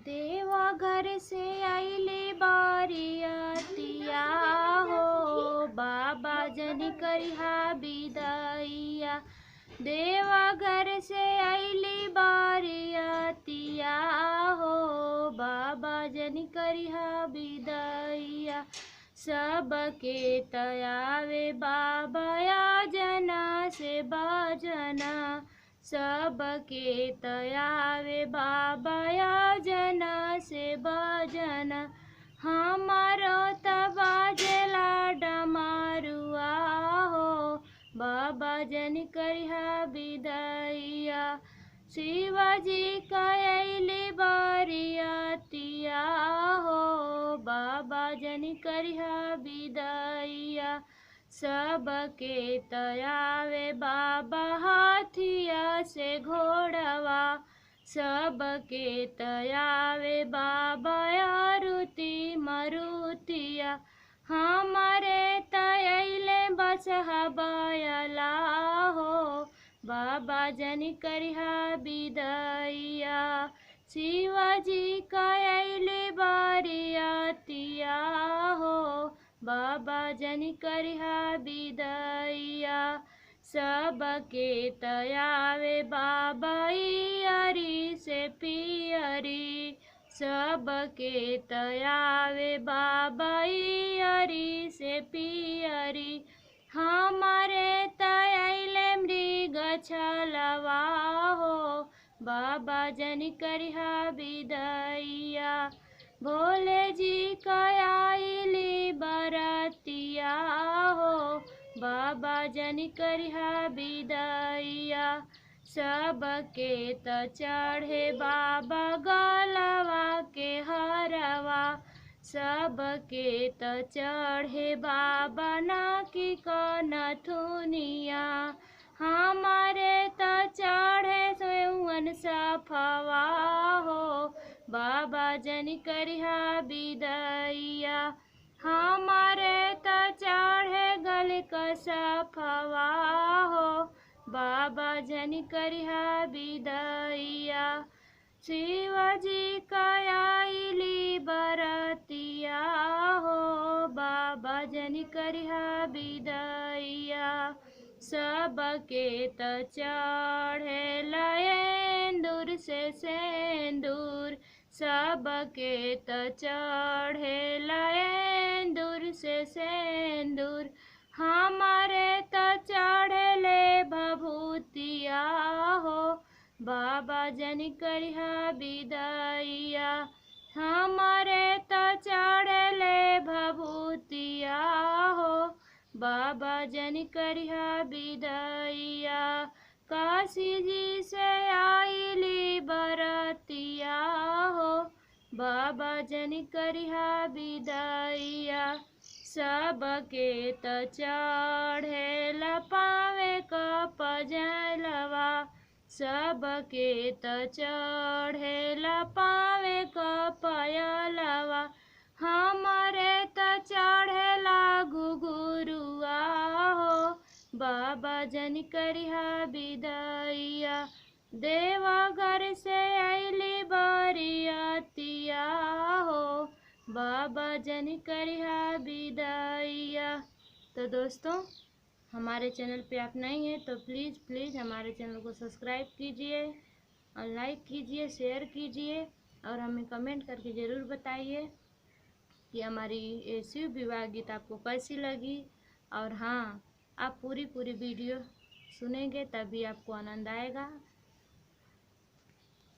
देवा घर से आइले बारियातिया हो, बाबा जन करिहा विदाइया। देवा घर से आइले बारियातिया हो, बाबा जन करिहा विदाइया। सबके तयावे बाबा जना से बाजना, सबके तयावे बाबा जना से बजना। हमारो तबाजला डमारुआ हो, बाबा जन करिहा विदाइया। शिवाजी कइले बारियातिया हो, बाबा जन करिहा विदाइया। सबके तयावे बाबा हाथिया से घोड़वा, सबके तयावे बाबा आरुति मरुतिया। हमारे तयले बसहा बयला हो, बाबा जन करिहा विदाइया। शिवाजी कइले बारियातिया हो, बाबा जन करिहा विदाइया। सबके तयावे बाबा इयरी से पियरी, सबके तयावे बाबा इयरी से पियरी। हमारे तयले मृग छलवा हो, बाबा जन करिहा विदाइया। भोले जी कइली बरतिया हो, बाबा जन करिहा विदाइया। सबके त चढ़े बाबा गलवा के हरवा, सबके त चढ़े बाबा नाकी कनथुनिया। हमारे त चढ़े सेवन सफवा हो, बाबा जन करिहा विदाइया। हमारे त चढ़े गल कसफवा हो, बाबा जन करिहा विदाइया। शिवाजी कइली बरतिया हो, बाबा जन करिहा विदाइया। सबके त चढ़े एंदूर से सेंदूर, सबके त चढ़े एंदूर से सेंदूर। हमारे त चढ़ले भभूतिया हो, बाबा जन करिहा विदाइया। हमारे त चढ़ले भभूतिया हो, बाबा जन करिहा विदाइया। काशी जी से आइली बरतिया हो, बाबा जन करिहा विदाइया। सबके त चढ़ेला पावे कपजलवा, सबके त चढ़ेला पावे कपयलवा। हमारे त चढ़ेला घुघुरुआ हो, बाबा जन करिहा विदाइया। देवा घर से आइली बारियातिया हो, बाबा जन करिहा विदाइया। तो दोस्तों, हमारे चैनल पे आप नए हैं तो प्लीज़ हमारे चैनल को सब्सक्राइब कीजिए और लाइक कीजिए, शेयर कीजिए और हमें कमेंट करके ज़रूर बताइए कि हमारी ये शिव विवाह गीत आपको कैसी लगी। और हाँ, आप पूरी वीडियो सुनेंगे तभी आपको आनंद आएगा।